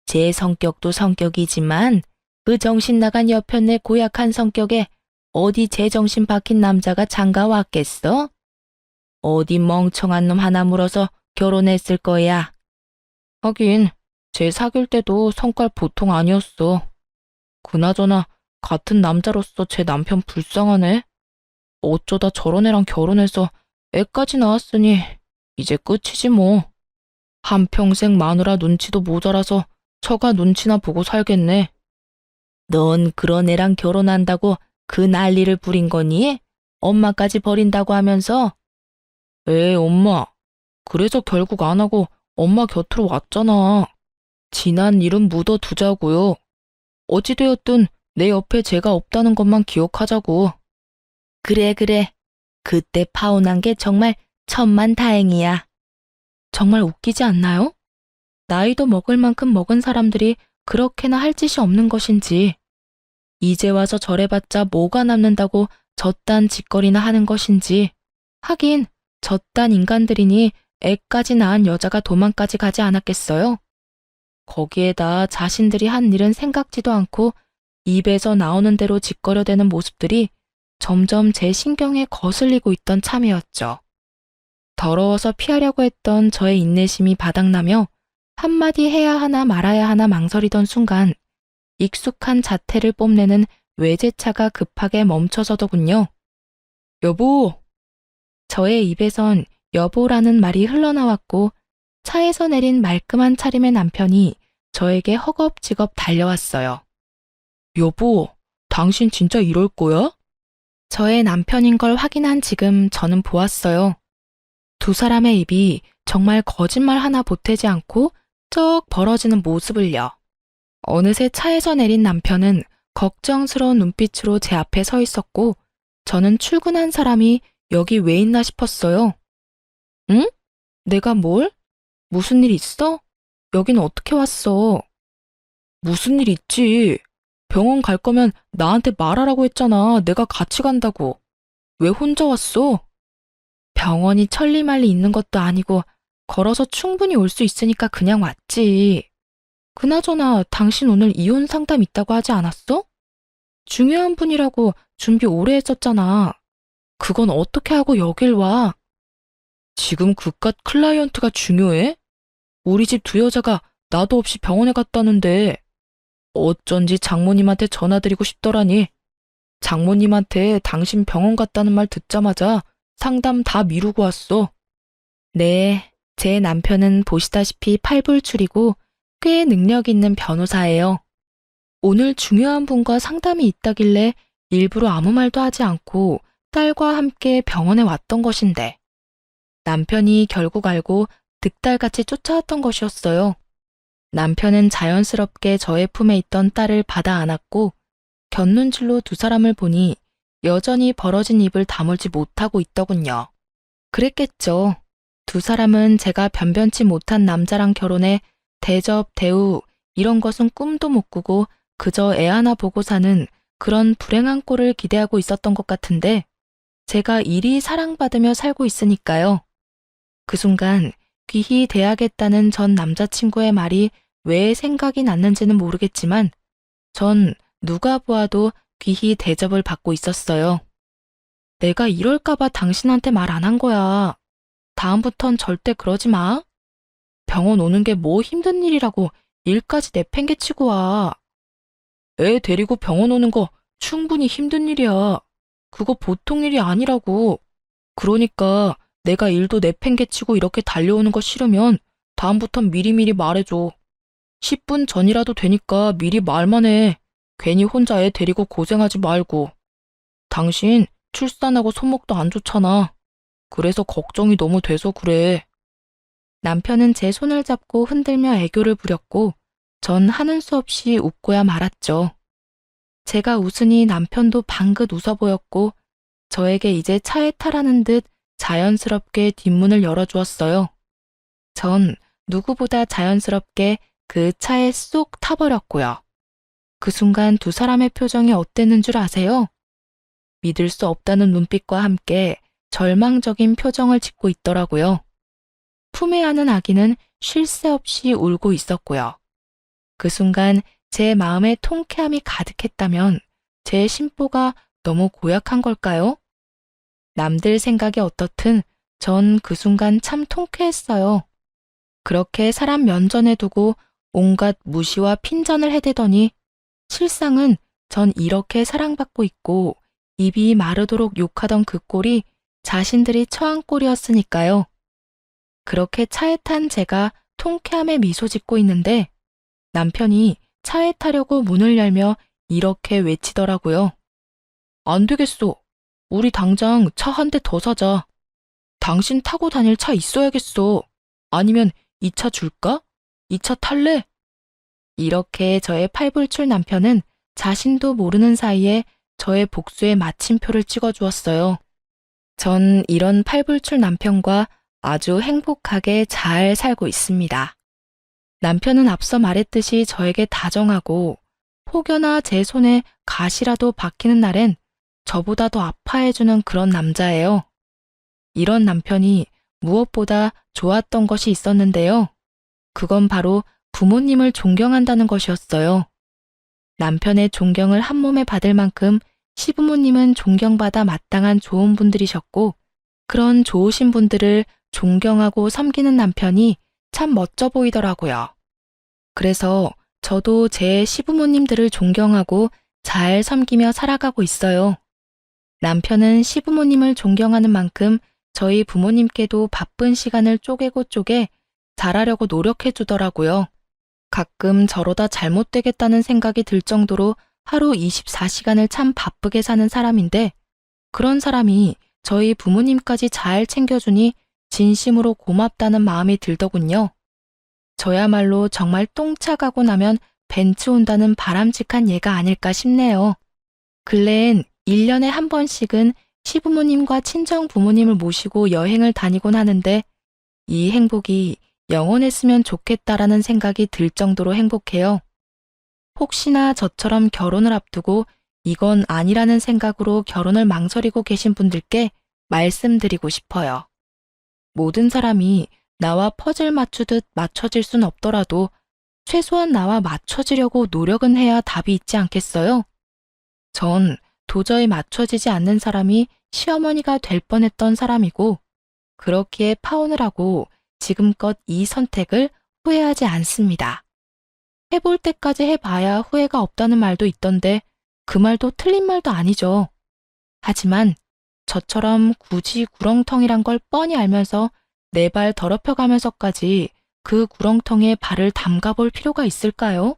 제 성격도 성격이지만 그 정신 나간 여편네 고약한 성격에 어디 제정신 박힌 남자가 장가 왔겠어? 어디 멍청한 놈 하나 물어서 결혼했을 거야. 하긴 제 사귈 때도 성깔 보통 아니었어. 그나저나 같은 남자로서 제 남편 불쌍하네. 어쩌다 저런 애랑 결혼해서 애까지 낳았으니 이제 끝이지 뭐. 한평생 마누라 눈치도 모자라서 처가 눈치나 보고 살겠네. 넌 그런 애랑 결혼한다고 그 난리를 부린 거니? 엄마까지 버린다고 하면서? 에이 엄마, 그래서 결국 안 하고 엄마 곁으로 왔잖아. 지난 일은 묻어두자고요. 어찌되었든 내 옆에 제가 없다는 것만 기억하자고. 그래. 그때 파혼한 게 정말 천만다행이야. 정말 웃기지 않나요? 나이도 먹을 만큼 먹은 사람들이 그렇게나 할 짓이 없는 것인지, 이제 와서 저래봤자 뭐가 남는다고 저딴 짓거리나 하는 것인지, 하긴 저딴 인간들이니 애까지 낳은 여자가 도망까지 가지 않았겠어요? 거기에다 자신들이 한 일은 생각지도 않고 입에서 나오는 대로 짓거려대는 모습들이 점점 제 신경에 거슬리고 있던 참이었죠. 더러워서 피하려고 했던 저의 인내심이 바닥나며 한마디 해야 하나 말아야 하나 망설이던 순간 익숙한 자태를 뽐내는 외제차가 급하게 멈춰서더군요. 여보! 저의 입에선 여보라는 말이 흘러나왔고 차에서 내린 말끔한 차림의 남편이 저에게 허겁지겁 달려왔어요. 여보, 당신 진짜 이럴 거야? 저의 남편인 걸 확인한 지금 저는 보았어요. 두 사람의 입이 정말 거짓말 하나 보태지 않고 쩍 벌어지는 모습을요. 어느새 차에서 내린 남편은 걱정스러운 눈빛으로 제 앞에 서 있었고 저는 출근한 사람이 여기 왜 있나 싶었어요. 응? 내가 뭘? 무슨 일 있어? 여긴 어떻게 왔어? 무슨 일 있지? 병원 갈 거면 나한테 말하라고 했잖아. 내가 같이 간다고. 왜 혼자 왔어? 병원이 천리말리 있는 것도 아니고 걸어서 충분히 올 수 있으니까 그냥 왔지. 그나저나 당신 오늘 이혼 상담 있다고 하지 않았어? 중요한 분이라고 준비 오래 했었잖아. 그건 어떻게 하고 여길 와? 지금 그깟 클라이언트가 중요해? 우리 집 두 여자가 나도 없이 병원에 갔다는데 어쩐지 장모님한테 전화드리고 싶더라니. 장모님한테 당신 병원 갔다는 말 듣자마자 상담 다 미루고 왔어. 네, 제 남편은 보시다시피 팔불출이고 꽤 능력 있는 변호사예요. 오늘 중요한 분과 상담이 있다길래 일부러 아무 말도 하지 않고 딸과 함께 병원에 왔던 것인데 남편이 결국 알고 득달같이 쫓아왔던 것이었어요. 남편은 자연스럽게 저의 품에 있던 딸을 받아 안았고 곁눈질로 두 사람을 보니 여전히 벌어진 입을 다물지 못하고 있더군요. 그랬겠죠. 두 사람은 제가 변변치 못한 남자랑 결혼해 대접, 대우 이런 것은 꿈도 못 꾸고 그저 애 하나 보고 사는 그런 불행한 꼴을 기대하고 있었던 것 같은데 제가 이리 사랑받으며 살고 있으니까요. 그 순간 귀히 대하겠다는 전 남자친구의 말이 왜 생각이 났는지는 모르겠지만 전 누가 보아도 귀히 대접을 받고 있었어요. 내가 이럴까봐 당신한테 말 안 한 거야. 다음부턴 절대 그러지 마. 병원 오는 게 뭐 힘든 일이라고 일까지 내팽개치고 와. 애 데리고 병원 오는 거 충분히 힘든 일이야. 그거 보통 일이 아니라고. 그러니까 내가 일도 내팽개치고 이렇게 달려오는 거 싫으면 다음부턴 미리미리 말해줘. 10분 전이라도 되니까 미리 말만 해. 괜히 혼자 애 데리고 고생하지 말고. 당신 출산하고 손목도 안 좋잖아. 그래서 걱정이 너무 돼서 그래. 남편은 제 손을 잡고 흔들며 애교를 부렸고 전 하는 수 없이 웃고야 말았죠. 제가 웃으니 남편도 방긋 웃어 보였고 저에게 이제 차에 타라는 듯 자연스럽게 뒷문을 열어주었어요. 전 누구보다 자연스럽게 그 차에 쏙 타버렸고요. 그 순간 두 사람의 표정이 어땠는 줄 아세요? 믿을 수 없다는 눈빛과 함께 절망적인 표정을 짓고 있더라고요. 품에 안은 아기는 쉴 새 없이 울고 있었고요. 그 순간 제 마음에 통쾌함이 가득했다면 제 심보가 너무 고약한 걸까요? 남들 생각이 어떻든 전 그 순간 참 통쾌했어요. 그렇게 사람 면전에 두고 온갖 무시와 핀잔을 해대더니 실상은 전 이렇게 사랑받고 있고 입이 마르도록 욕하던 그 꼴이 자신들이 처한 꼴이었으니까요. 그렇게 차에 탄 제가 통쾌함에 미소 짓고 있는데 남편이 차에 타려고 문을 열며 이렇게 외치더라고요. 안 되겠어. 우리 당장 차 한 대 더 사자. 당신 타고 다닐 차 있어야겠어. 아니면 이 차 줄까? 이 차 탈래? 이렇게 저의 팔불출 남편은 자신도 모르는 사이에 저의 복수의 마침표를 찍어주었어요. 전 이런 팔불출 남편과 아주 행복하게 잘 살고 있습니다. 남편은 앞서 말했듯이 저에게 다정하고 혹여나 제 손에 가시라도 박히는 날엔 저보다 더 아파해주는 그런 남자예요. 이런 남편이 무엇보다 좋았던 것이 있었는데요. 그건 바로 부모님을 존경한다는 것이었어요. 남편의 존경을 한 몸에 받을 만큼 시부모님은 존경받아 마땅한 좋은 분들이셨고 그런 좋으신 분들을 존경하고 섬기는 남편이 참 멋져 보이더라고요. 그래서 저도 제 시부모님들을 존경하고 잘 섬기며 살아가고 있어요. 남편은 시부모님을 존경하는 만큼 저희 부모님께도 바쁜 시간을 쪼개고 쪼개 잘하려고 노력해 주더라고요. 가끔 저러다 잘못되겠다는 생각이 들 정도로 하루 24시간을 참 바쁘게 사는 사람인데 그런 사람이 저희 부모님까지 잘 챙겨주니 진심으로 고맙다는 마음이 들더군요. 저야말로 정말 똥차 가고 나면 벤츠 온다는 바람직한 예가 아닐까 싶네요. 근래엔 1년에 한 번씩은 시부모님과 친정 부모님을 모시고 여행을 다니곤 하는데 이 행복이 영원했으면 좋겠다라는 생각이 들 정도로 행복해요. 혹시나 저처럼 결혼을 앞두고 이건 아니라는 생각으로 결혼을 망설이고 계신 분들께 말씀드리고 싶어요. 모든 사람이 나와 퍼즐 맞추듯 맞춰질 순 없더라도 최소한 나와 맞춰지려고 노력은 해야 답이 있지 않겠어요? 전 도저히 맞춰지지 않는 사람이 시어머니가 될 뻔했던 사람이고 그렇기에 파혼을 하고 지금껏 이 선택을 후회하지 않습니다. 해볼 때까지 해봐야 후회가 없다는 말도 있던데 그 말도 틀린 말도 아니죠. 하지만 저처럼 굳이 구렁텅이란 걸 뻔히 알면서 내 발 더럽혀가면서까지 그 구렁텅이에 발을 담가볼 필요가 있을까요?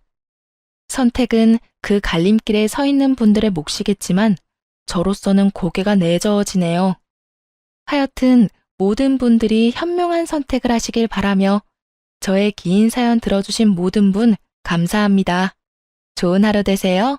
선택은 그 갈림길에 서 있는 분들의 몫이겠지만 저로서는 고개가 내저어지네요. 하여튼 모든 분들이 현명한 선택을 하시길 바라며 저의 긴 사연 들어주신 모든 분 감사합니다. 좋은 하루 되세요.